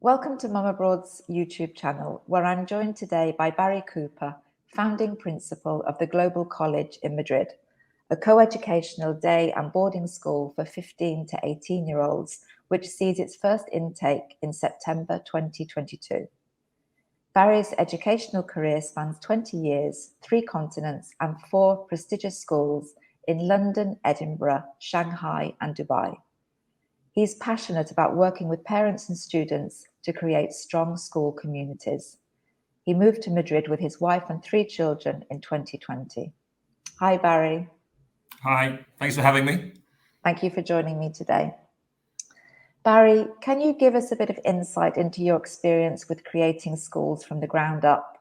Welcome to MumAbroad's YouTube channel, where I'm joined today by Barry Cooper, founding principal of the Global College in Madrid, a co-educational day and boarding school for 15 to 18-year-olds, which sees its first intake in September 2022. Barry's educational career spans 20 years, 3 continents, and 4 prestigious schools in London, Edinburgh, Shanghai, and Dubai. He's passionate about working with parents and students to create strong school communities. He moved to Madrid with his wife and 3 children in 2020. Hi, Barry. Hi, thanks for having me. Thank you for joining me today. Barry, can you give us a bit of insight into your experience with creating schools from the ground up?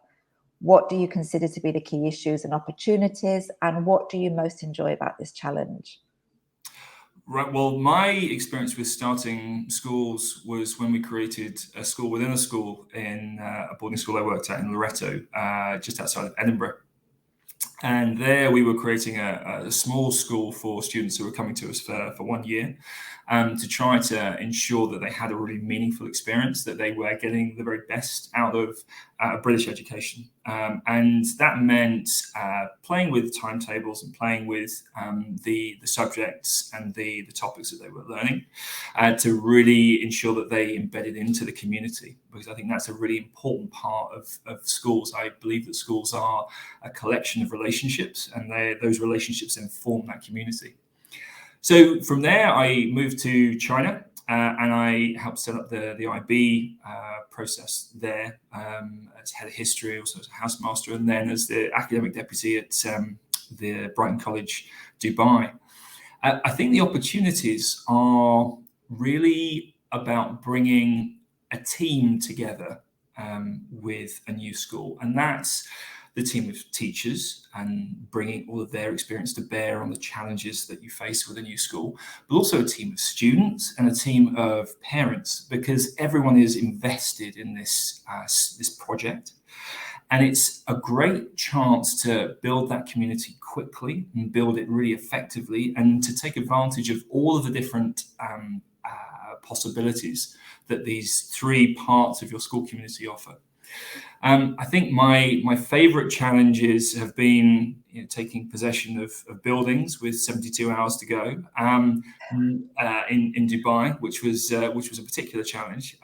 What do you consider to be the key issues and opportunities, and what do you most enjoy about this challenge? Right, well, my experience with starting schools was when we created a school within a school in a boarding school I worked at in Loreto, just outside of Edinburgh. And there we were creating a small school for students who were coming to us for 1 year, to try to ensure that they had a really meaningful experience, that they were getting the very best out of British education. And that meant playing with timetables and playing with the subjects and the topics that they were learning, to really ensure that they embedded into the community, because I think that's a really important part of schools. I believe that schools are a collection of relationships, and those relationships then form that community. So from there, I moved to China, and I helped set up the IB process there, as head of history, also as a housemaster, and then as the academic deputy at the Brighton College, Dubai. I think the opportunities are really about bringing a team together with a new school, and that's the team of teachers and bringing all of their experience to bear on the challenges that you face with a new school, but also a team of students and a team of parents, because everyone is invested in this project. And it's a great chance to build that community quickly and build it really effectively, and to take advantage of all of the different possibilities that these 3 parts of your school community offer. I think my favorite challenges have been taking possession of buildings with 72 hours to go in Dubai, which was a particular challenge.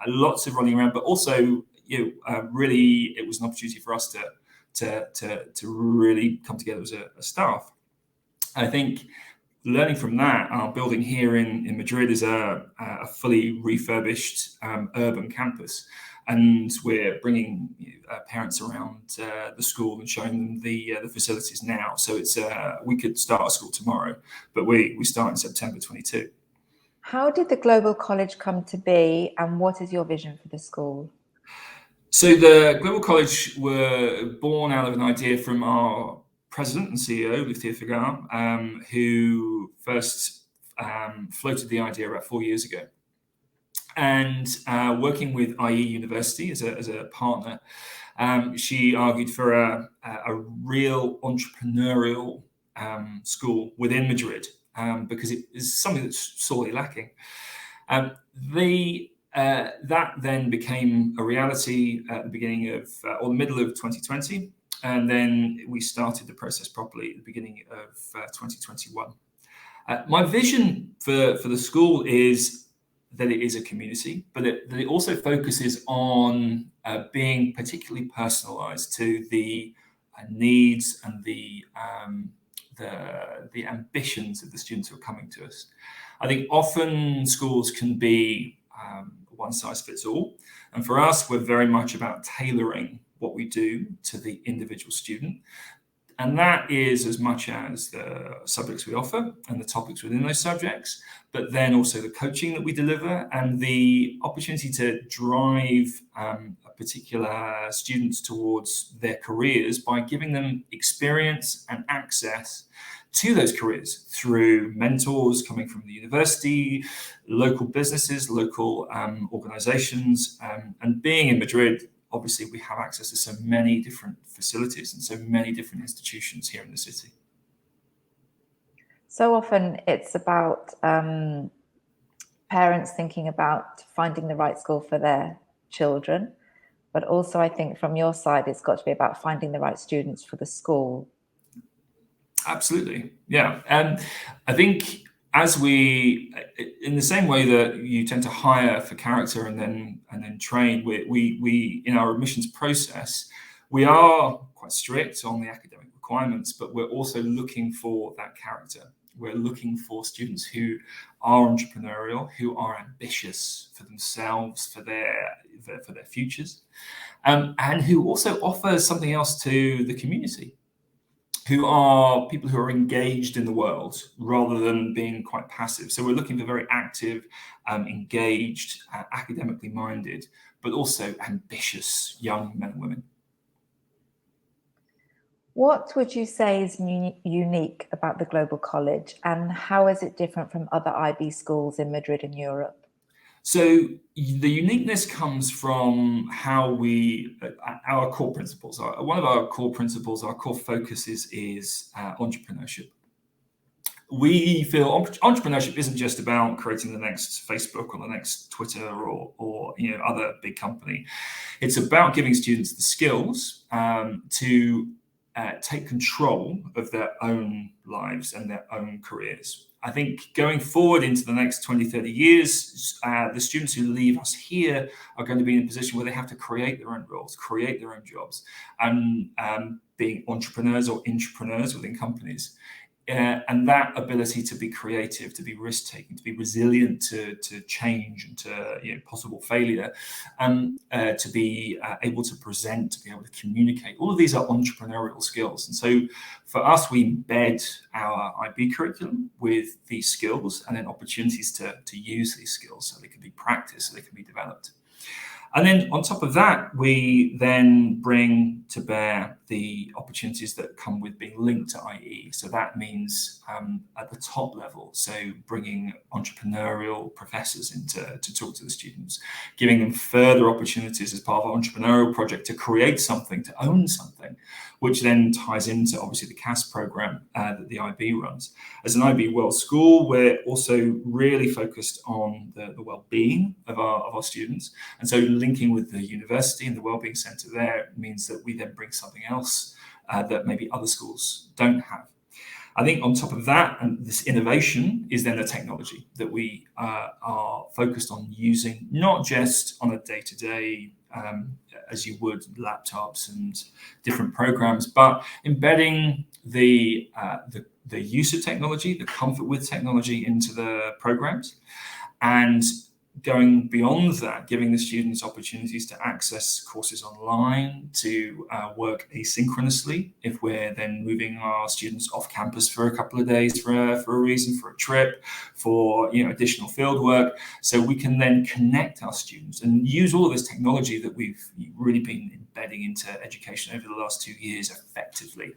Lots of running around, but also really it was an opportunity for us to really come together as a staff. I think learning from that, our building here in Madrid is a fully refurbished urban campus. And we're bringing parents around the school and showing them the facilities now. So it's we could start a school tomorrow, but we start in September 22. How did the Global College come to be, and what is your vision for the school? So the Global College were born out of an idea from our president and CEO, Lucia Figar, who first floated the idea about 4 years ago. And working with IE University as a partner, she argued for a real entrepreneurial school within Madrid, because it is something that's sorely lacking. That then became a reality at the beginning of, or the middle of 2020, and then we started the process properly at the beginning of 2021. My vision for the school is that it is a community, but that it also focuses on being particularly personalized to the needs and the ambitions of the students who are coming to us. I think often schools can be one size fits all, and for us, we're very much about tailoring what we do to the individual student. And that is as much as the subjects we offer and the topics within those subjects, but then also the coaching that we deliver and the opportunity to drive particular students towards their careers by giving them experience and access to those careers through mentors coming from the university, local businesses, local organizations, and being in Madrid. Obviously, we have access to so many different facilities and so many different institutions here in the city. So often it's about parents thinking about finding the right school for their children, but also I think from your side, it's got to be about finding the right students for the school. Absolutely, yeah. And I think as we, in the same way that you tend to hire for character and then train, we in our admissions process, we are quite strict on the academic requirements, but we're also looking for that character. We're looking for students who are entrepreneurial, who are ambitious for themselves, for their futures, and who also offer something else to the community, who are people who are engaged in the world rather than being quite passive. So we're looking for very active, engaged, academically minded, but also ambitious young men and women. What would you say is unique about the Global College, and how is it different from other IB schools in Madrid and Europe? So the uniqueness comes from how our core principles are. One of our core principles, our core focus is entrepreneurship. We feel entrepreneurship isn't just about creating the next Facebook or the next Twitter or other big company. It's about giving students the skills to take control of their own lives and their own careers. I think going forward into the next 20, 30 years, the students who leave us here are going to be in a position where they have to create their own roles, create their own jobs, and being entrepreneurs or intrapreneurs within companies. And that ability to be creative, to be risk-taking, to be resilient to change and to possible failure, to be able to present, to be able to communicate. All of these are entrepreneurial skills. And so for us, we embed our IB curriculum with these skills and then opportunities to use these skills so they can be practiced, so they can be developed. And then on top of that, we then bring to bear the opportunities that come with being linked to IE. So that means at the top level, so bringing entrepreneurial professors in to talk to the students, giving them further opportunities as part of our entrepreneurial project to create something, to own something, which then ties into obviously the CAS program that the IB runs. As an IB World School, we're also really focused on the well-being of our students. And so linking with the university and the Wellbeing Centre there means that we then bring something else that maybe other schools don't have. I think on top of that, and this innovation is then the technology that we are focused on using, not just on a day-to-day, as you would laptops and different programs, but embedding the use of technology, the comfort with technology into the programs, and going beyond that, giving the students opportunities to access courses online, to work asynchronously if we're then moving our students off campus for a couple of days for a reason, for a trip, for additional field work. So we can then connect our students and use all of this technology that we've really been embedding into education over the last 2 years effectively.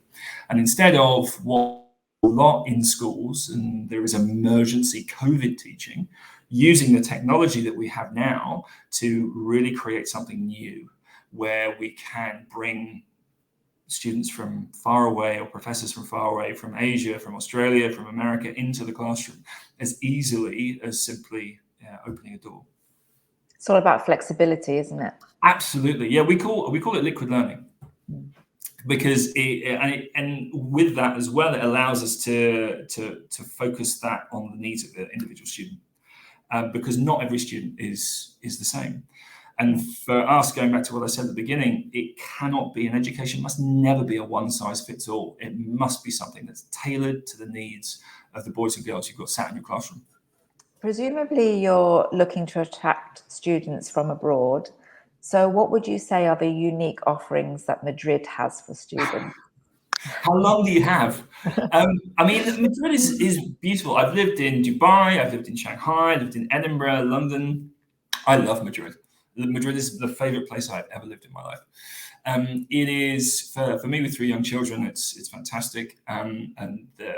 And instead of what a lot in schools, and there is emergency COVID teaching, using the technology that we have now to really create something new where we can bring students from far away or professors from far away, from Asia, from Australia, from America, into the classroom as easily as simply opening a door. It's all about flexibility, isn't it? Absolutely. Yeah, we call it liquid learning. Because and with that as well, it allows us to focus that on the needs of the individual student. Because not every student is the same. And for us, going back to what I said at the beginning, it cannot be, an education must never be a one size fits all. It must be something that's tailored to the needs of the boys and girls you've got sat in your classroom. Presumably you're looking to attract students from abroad. So what would you say are the unique offerings that Madrid has for students? How long do you have? I mean, Madrid is beautiful. I've lived in Dubai, I've lived in Shanghai, I've lived in Edinburgh, London. I love Madrid. Madrid is the favorite place I've ever lived in my life. It is, for me with 3 young children, it's fantastic. And the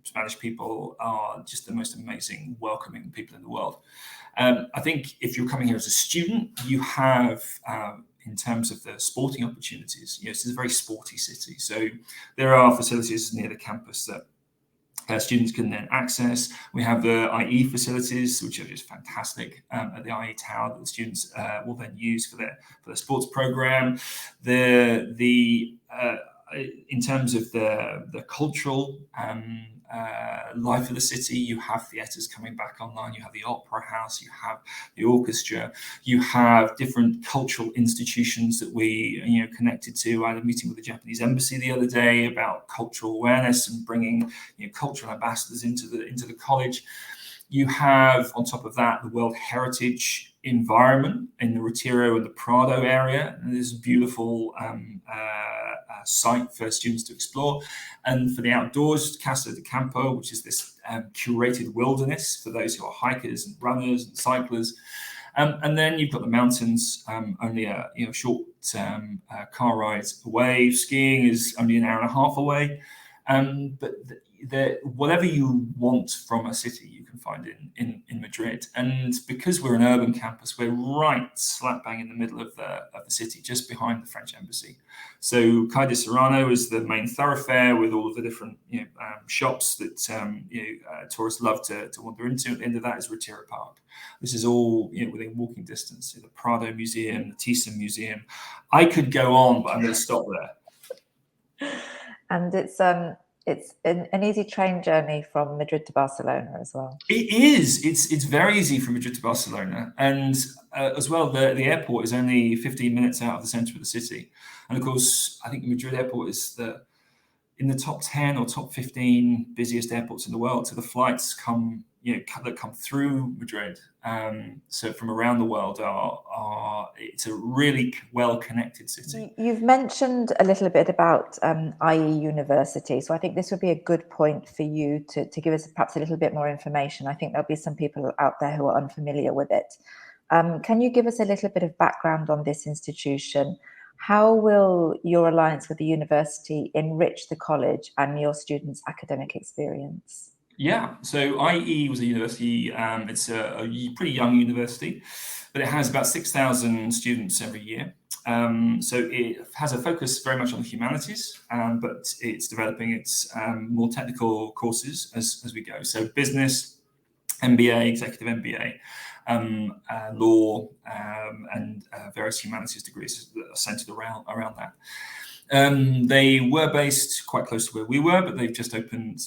Spanish people are just the most amazing, welcoming people in the world. I think if you're coming here as a student, you have... in terms of the sporting opportunities, this is a very sporty city. So there are facilities near the campus that students can then access. We have the IE facilities, which are just fantastic at the IE Tower that the students will then use for their sports program. In terms of the cultural life of the city, you have theatres coming back online, you have the opera house, you have the orchestra, you have different cultural institutions that we connected to. I had a meeting with the Japanese embassy the other day about cultural awareness and bringing cultural ambassadors into the college. You have, on top of that, the World Heritage environment in the Retiro and the Prado area. And there's a beautiful site for students to explore. And for the outdoors, Casa de Campo, which is this curated wilderness for those who are hikers and runners and cyclists. And then you've got the mountains, only a short car ride away. Skiing is only an hour and a half away. But whatever you want from a city, you can find in Madrid. And because we're an urban campus, we're right slap bang in the middle of the city, just behind the French embassy. So Calle de Serrano is the main thoroughfare with all of the different shops that tourists love to wander into. At the end of that is Retiro Park. This is all within walking distance. The Prado Museum, the Thyssen Museum. I could go on, but I'm going to stop there. And it's an easy train journey from Madrid to Barcelona as well. It is. It's very easy from Madrid to Barcelona, and as well, the airport is only 15 minutes out of the centre of the city. And of course, I think the Madrid airport is in the top 10 or top 15 busiest airports in the world. So the flights that come through Madrid, so from around the world, it's a really well-connected city. You've mentioned a little bit about IE University, so I think this would be a good point for you to give us perhaps a little bit more information. I think there'll be some people out there who are unfamiliar with it. Can you give us a little bit of background on this institution? How will your alliance with the university enrich the college and your students' academic experience? Yeah, so IE was a university, it's a pretty young university, but it has about 6,000 students every year. So it has a focus very much on the humanities, but it's developing its more technical courses as we go. So business, MBA, executive MBA, law, and various humanities degrees that are centered around that. They were based quite close to where we were, but they've just opened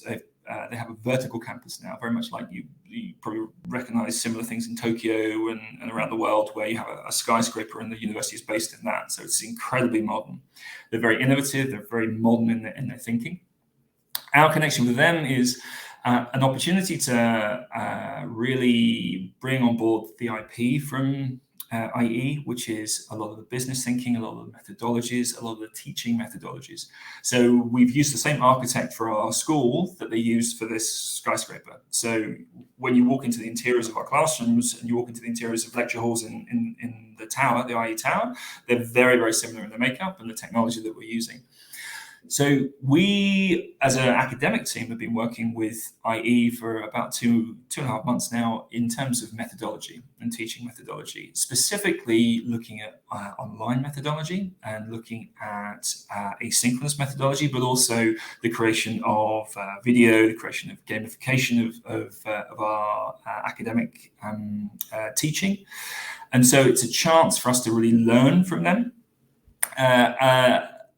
they have a vertical campus now, very much like you probably recognize similar things in Tokyo and around the world, where you have a skyscraper and the university is based in that. So it's incredibly modern. They're very innovative. They're very modern in their thinking. Our connection with them is an opportunity to really bring on board the IP from IE, which is a lot of the business thinking, a lot of the methodologies, a lot of the teaching methodologies. So we've used the same architect for our school that they used for this skyscraper. So when you walk into the interiors of our classrooms and you walk into the interiors of lecture halls in the tower, the IE Tower, they're very, very similar in the makeup and the technology that we're using. So we, as an academic team, have been working with IE for about two and a half months now in terms of methodology and teaching methodology, specifically looking at online methodology and looking at asynchronous methodology, but also the creation of video, the creation of gamification of our academic teaching. And so it's a chance for us to really learn from them.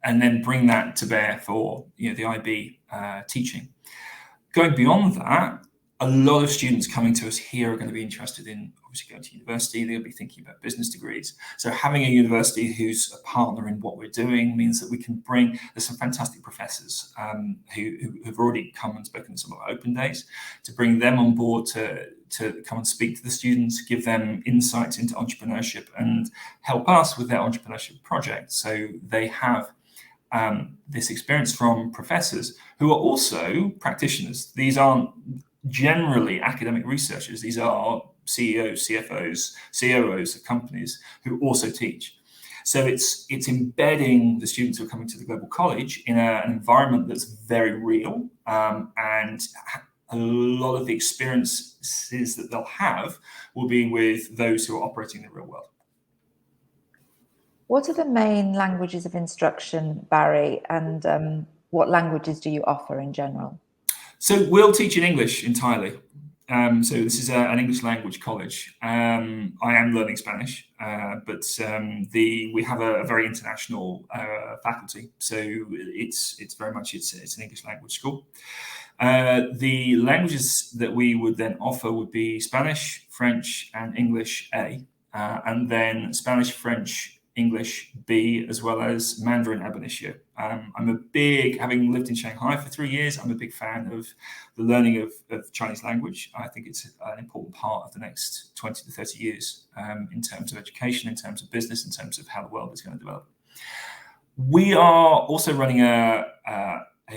And then bring that to bear for the IB teaching. Going beyond that, a lot of students coming to us here are going to be interested in obviously going to university. They'll be thinking about business degrees. So having a university who's a partner in what we're doing means that we can bring, there's some fantastic professors who have already come and spoken at some of our open days, to bring them on board to come and speak to the students, give them insights into entrepreneurship and help us with their entrepreneurship project. So they have this experience from professors who are also practitioners. These aren't generally academic researchers. These are CEOs, CFOs, COOs of companies who also teach. So it's embedding the students who are coming to the global college in an environment that's very real, and a lot of the experiences that they'll have will be with those who are operating in the real world. What are the main languages of instruction, Barry, and what languages do you offer in general? So we'll teach in English entirely. So this is an English language college. I am learning Spanish, but we have a very international faculty. So it's very much it's an English language school. The languages that we would then offer would be Spanish, French, and English A, and then Spanish, French, English B, as well as Mandarin ab initio. Having lived in Shanghai for 3 years, I'm a big fan of the learning of Chinese language. I think it's an important part of the next 20 to 30 years in terms of education, in terms of business, in terms of how the world is going to develop. We are also running a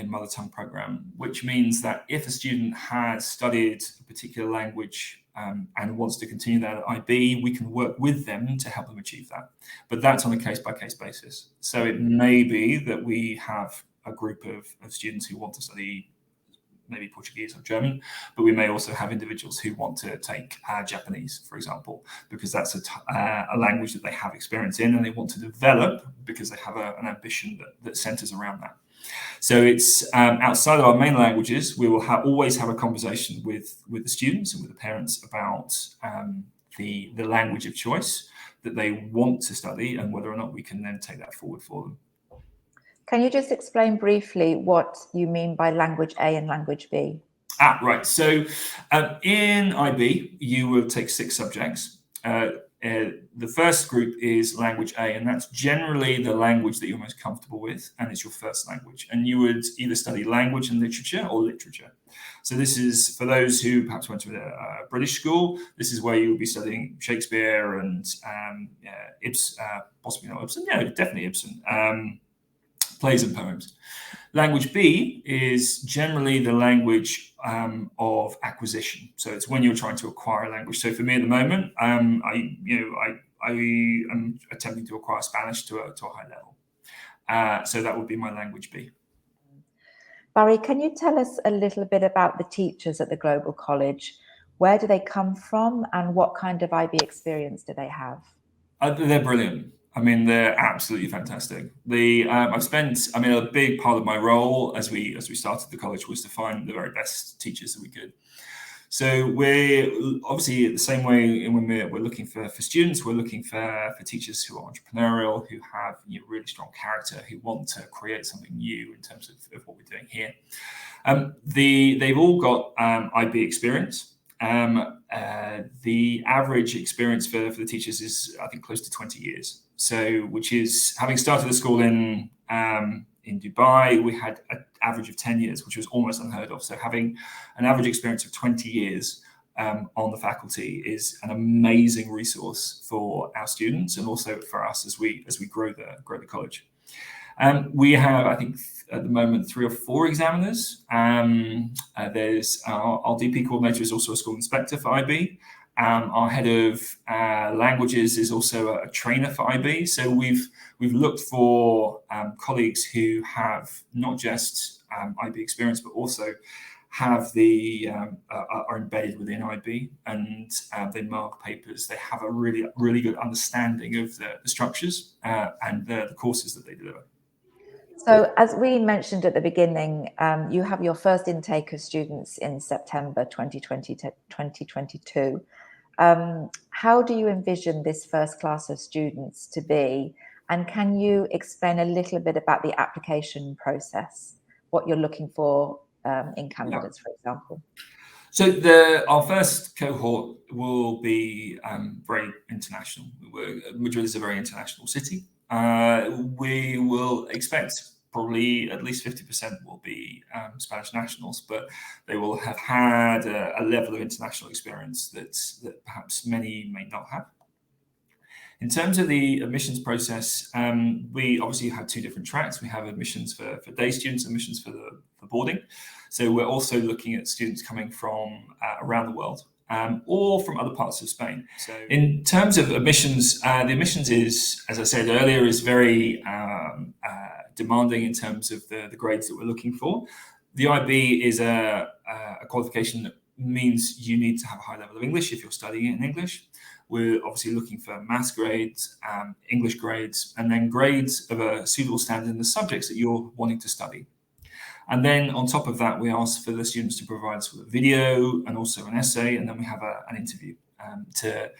mother tongue program, which means that if a student has studied a particular language and wants to continue that at IB, we can work with them to help them achieve that. But that's on a case-by-case basis. So it may be that we have a group of students who want to study maybe Portuguese or German, but we may also have individuals who want to take Japanese, for example, because that's a language that they have experience in and they want to develop because they have an ambition that centers around that. So it's outside of our main languages, we will always have a conversation with the students and with the parents about the language of choice that they want to study and whether or not we can then take that forward for them. Can you just explain briefly what you mean by language A and language B? Right. So in IB, you will take 6 subjects. The first group is language A, and that's generally the language that you're most comfortable with, and it's your first language. And you would either study language and literature or literature. So this is for those who perhaps went to a British school. This is where you will be studying Shakespeare and Ibsen, possibly not Ibsen, yeah, definitely Ibsen, plays and poems. Language B is generally the language of acquisition. So it's when you're trying to acquire a language. So for me at the moment, I am attempting to acquire Spanish to a high level. So that would be my language B. Barry, can you tell us a little bit about the teachers at the Global College? Where do they come from and what kind of IB experience do they have? They're brilliant. I mean, they're absolutely fantastic. A big part of my role as we started the college was to find the very best teachers that we could. So we're obviously the same way when we're looking for students, we're looking for teachers who are entrepreneurial, who have really strong character, who want to create something new in terms of what we're doing here. They've all got IB experience. The average experience for the teachers is, I think, close to 20 years. So, which is, having started the school in Dubai, we had an average of 10 years, which was almost unheard of. So having an average experience of 20 years on the faculty is an amazing resource for our students and also for us as we grow the college. We have, I think, at the moment 3 or 4 examiners. There's our DP coordinator is also a school inspector for IB. Our head of languages is also a trainer for IB. So we've looked for colleagues who have not just IB experience, but also have are embedded within IB, and they mark papers. They have a really good understanding of the structures and the courses that they deliver. So as we mentioned at the beginning, you have your first intake of students in September 2022. How do you envision this first class of students to be? And can you explain a little bit about the application process, what you're looking for in candidates, for example? So our first cohort will be very international. Madrid is a very international city. We will expect probably at least 50% will be Spanish nationals, but they will have had a level of international experience that perhaps many may not have. In terms of the admissions process, we obviously have 2 different tracks. We have admissions for day students, admissions for boarding. So we're also looking at students coming from around the world. Or from other parts of Spain. So in terms of admissions, the admissions is, as I said earlier, is very demanding in terms of the grades that we're looking for. The IB is a qualification that means you need to have a high level of English if you're studying it in English. We're obviously looking for maths grades, English grades, and then grades of a suitable standard in the subjects that you're wanting to study. And then on top of that, we ask for the students to provide us with a video and also an essay, and then we have an interview to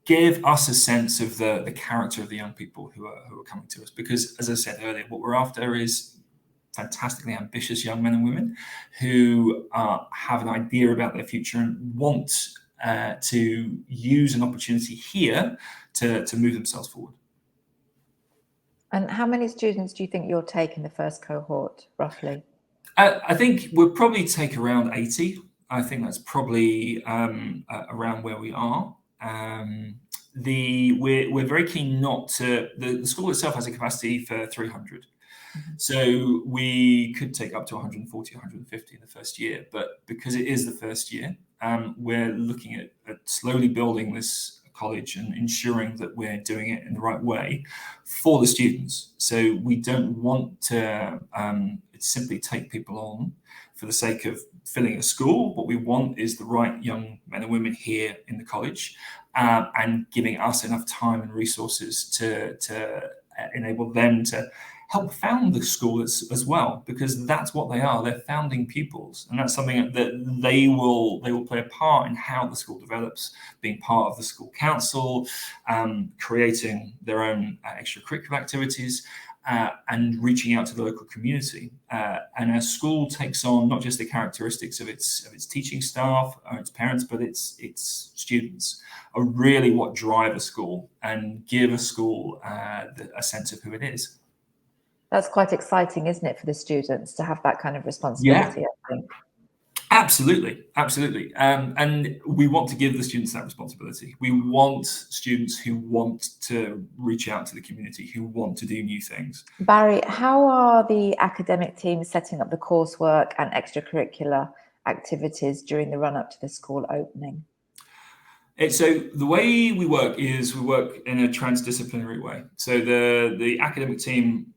give us a sense of the character of the young people who are coming to us. Because, as I said earlier, what we're after is fantastically ambitious young men and women who have an idea about their future and want to use an opportunity here to move themselves forward. And how many students do you think you'll take in the first cohort, roughly? I think we'll probably take around 80. I think that's probably around where we are. We're very keen not to. The school itself has a capacity for 300. So we could take up to 140, 150 in the first year, but because it is the first year, we're looking at slowly building this college and ensuring that we're doing it in the right way for the students. So we don't want to simply take people on for the sake of filling a school. What we want is the right young men and women here in the college, and giving us enough time and resources to enable them to help found the school as well, because that's what they are. They're founding pupils, and that's something that they will play a part in how the school develops, being part of the school council, creating their own extracurricular activities, and reaching out to the local community. And a school takes on not just the characteristics of its teaching staff or its parents, but its students are really what drive a school and give a school a sense of who it is. That's quite exciting, isn't it, for the students to have that kind of responsibility, I think. Absolutely. And we want to give the students that responsibility. We want students who want to reach out to the community, who want to do new things. Barry, how are the academic teams setting up the coursework and extracurricular activities during the run-up to the school opening? So the way we work is we work in a trans-disciplinary way. So the academic team,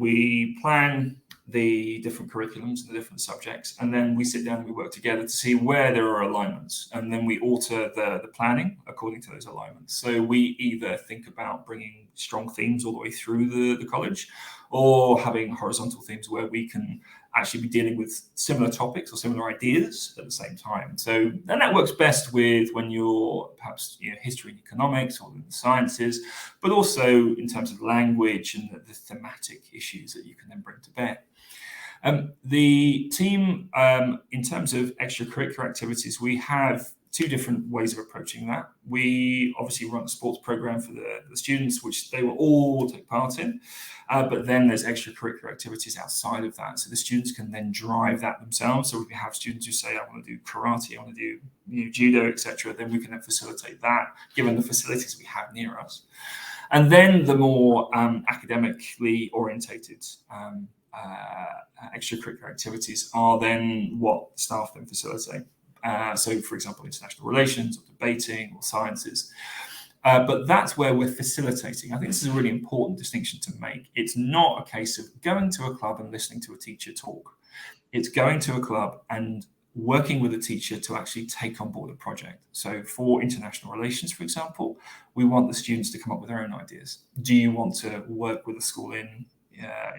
we plan the different curriculums and the different subjects, and then we sit down and we work together to see where there are alignments, and then we alter the planning according to those alignments. So we either think about bringing strong themes all the way through the college, or having horizontal themes where we can actually be dealing with similar topics or similar ideas at the same time. So, and that works best with when you're perhaps history and economics or in the sciences, but also in terms of language and the thematic issues that you can then bring to bear. The team, in terms of extracurricular activities, we have two different ways of approaching that. We obviously run a sports program for the students, which they will all take part in, but then there's extracurricular activities outside of that. So the students can then drive that themselves. So if we have students who say, I want to do karate, I want to do judo, etc., then we can then facilitate that, given the facilities we have near us. And then the more academically orientated extracurricular activities are then what staff then facilitate. So, for example, international relations or debating or sciences. But that's where we're facilitating. I think this is a really important distinction to make. It's not a case of going to a club and listening to a teacher talk. It's going to a club and working with a teacher to actually take on board a project. So for international relations, for example, we want the students to come up with their own ideas. Do you want to work with a school in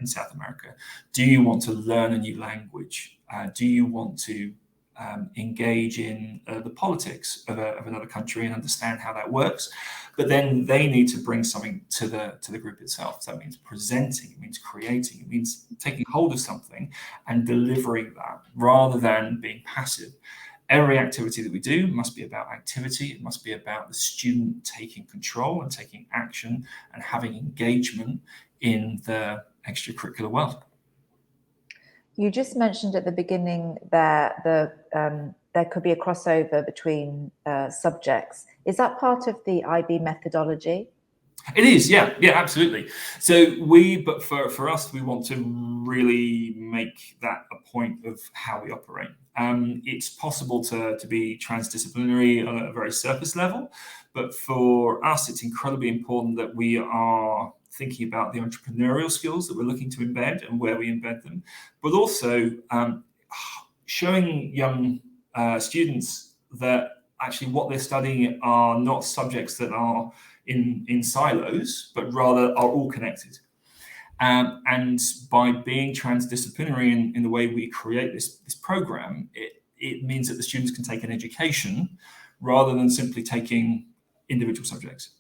South America? Do you want to learn a new language? Do you want to engage in the politics of another country and understand how that works? But then they need to bring something to the group itself. So that means presenting, it means creating, it means taking hold of something and delivering that rather than being passive. Every activity that we do must be about activity. It must be about the student taking control and taking action and having engagement in the extracurricular world. You just mentioned at the beginning that there could be a crossover between subjects. Is that part of the IB methodology? It is, yeah, absolutely. So but for us, we want to really make that a point of how we operate. It's possible to be transdisciplinary on a very surface level, but for us, it's incredibly important that we are thinking about the entrepreneurial skills that we're looking to embed and where we embed them, but also showing young students that actually what they're studying are not subjects that are in silos, but rather are all connected. And by being transdisciplinary in the way we create this program, it means that the students can take an education rather than simply taking individual subjects.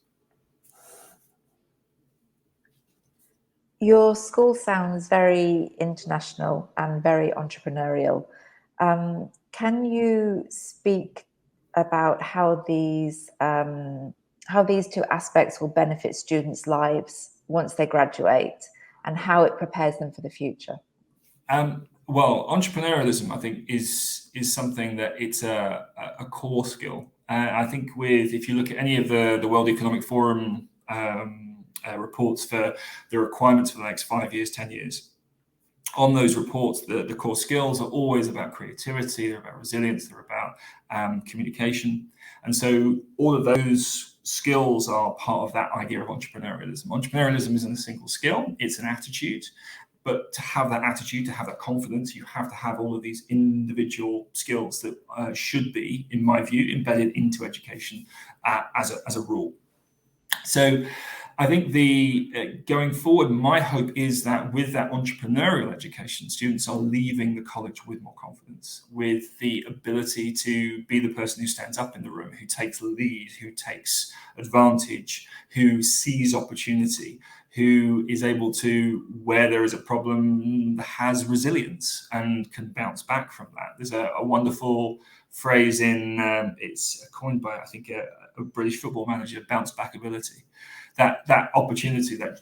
Your school sounds very international and very entrepreneurial. Can you speak about how these two aspects will benefit students' lives once they graduate, and how it prepares them for the future? Well, entrepreneurialism, I think, is something that it's a core skill. I think if you look at any of the World Economic Forum reports for the requirements for the next 5 years, 10 years, on those reports, the core skills are always about creativity, they're about resilience, they're about communication. And so all of those skills are part of that idea of entrepreneurialism. Entrepreneurialism isn't a single skill, it's an attitude. But to have that attitude, to have that confidence, you have to have all of these individual skills that should be, in my view, embedded into education as a rule. So I think going forward, my hope is that with that entrepreneurial education, students are leaving the college with more confidence, with the ability to be the person who stands up in the room, who takes the lead, who takes advantage, who sees opportunity, who is able to, where there is a problem, has resilience and can bounce back from that. There's a wonderful phrase it's coined by, I think, a British football manager, bounce back ability. That opportunity, that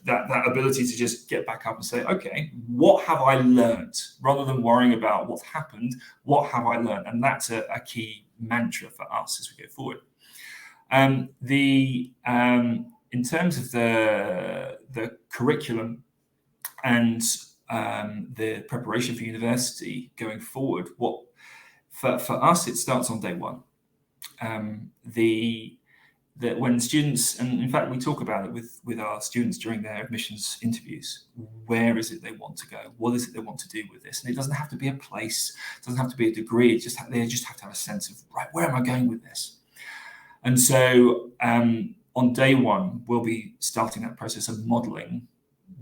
ability to just get back up and say, okay, what have I learned? Rather than worrying about what's happened, what have I learned? And that's a key mantra for us as we go forward. In terms of the curriculum and the preparation for university going forward, for us, it starts on day one. That when students, and in fact we talk about it with our students during their admissions interviews, where is it they want to go? What is it they want to do with this? And it doesn't have to be a place, it doesn't have to be a degree, they just have to have a sense of, right, where am I going with this? And so on day one, we'll be starting that process of modeling,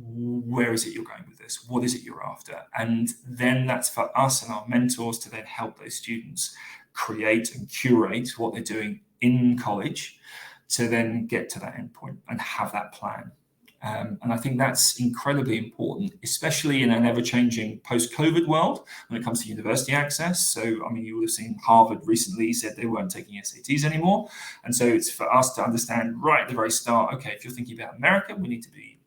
where is it you're going with this? What is it you're after? And then that's for us and our mentors to then help those students create and curate what they're doing in college to then get to that endpoint and have that plan. And I think that's incredibly important, especially in an ever-changing post-COVID world when it comes to university access. So, I mean, you would have seen Harvard recently said they weren't taking SATs anymore. And so it's for us to understand right at the very start, okay, if you're thinking about America, we need to be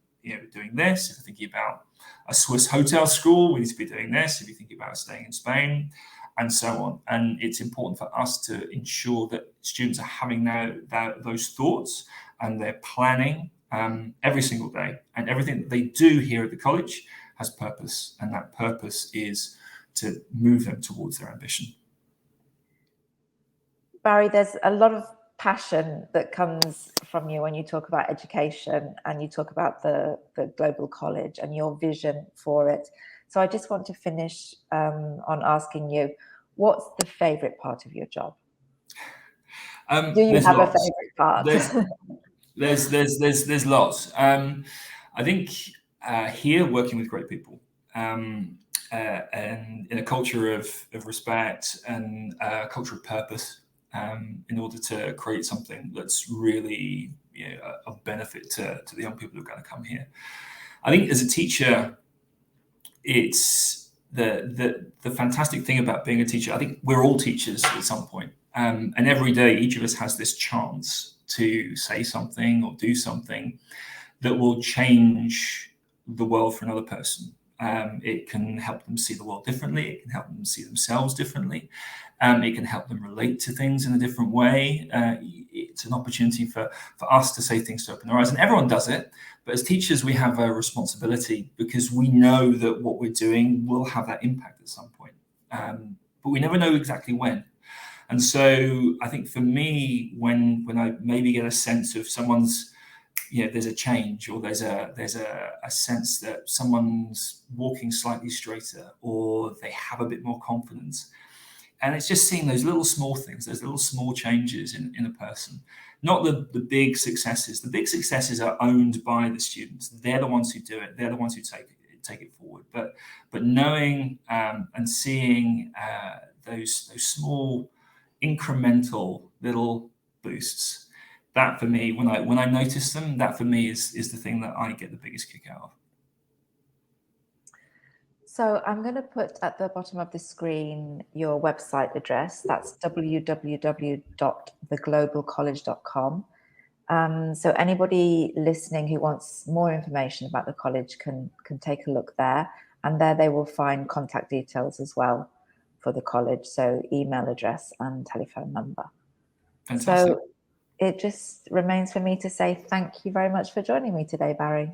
doing this. If you're thinking about a Swiss hotel school, we need to be doing this. If you're thinking about staying in Spain, and so on. And it's important for us to ensure that students are having those thoughts and they're planning every single day. And everything that they do here at the college has purpose. And that purpose is to move them towards their ambition. Barry, there's a lot of passion that comes from you when you talk about education and you talk about the global college and your vision for it. So I just want to finish on asking you, what's the favorite part of your job? Do you have a favorite part? There's lots. I think here working with great people and in a culture of respect and a culture of purpose in order to create something that's really of benefit to the young people who are going to come here. I think as a teacher, it's the fantastic thing about being a teacher. I think we're all teachers at some point. And every day, each of us has this chance to say something or do something that will change the world for another person. It can help them see the world differently. It can help them see themselves differently. It can help them relate to things in a different way. It's an opportunity for us to say things to open their eyes. And everyone does it. But as teachers, we have a responsibility because we know that what we're doing will have that impact at some point. But we never know exactly when. And so I think for me, when I maybe get a sense of someone's, there's a change, or there's a sense that someone's walking slightly straighter, or they have a bit more confidence, And it's just seeing those little small things, those little small changes in a person, not the big successes. The big successes are owned by the students. They're the ones who do it. They're the ones who take it forward. But knowing and seeing those small incremental little boosts, that for me, when I notice them, that for me is the thing that I get the biggest kick out of. So I'm going to put at the bottom of the screen your website address. That's www.theglobalcollege.com. So anybody listening who wants more information about the college can take a look there, and there they will find contact details as well for the college, so email address and telephone number. Fantastic. So it just remains for me to say thank you very much for joining me today, Barry.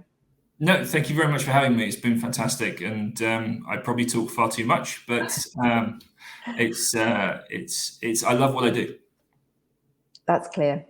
No, thank you very much for having me. It's been fantastic, and I probably talk far too much, but it's I love what I do. That's clear.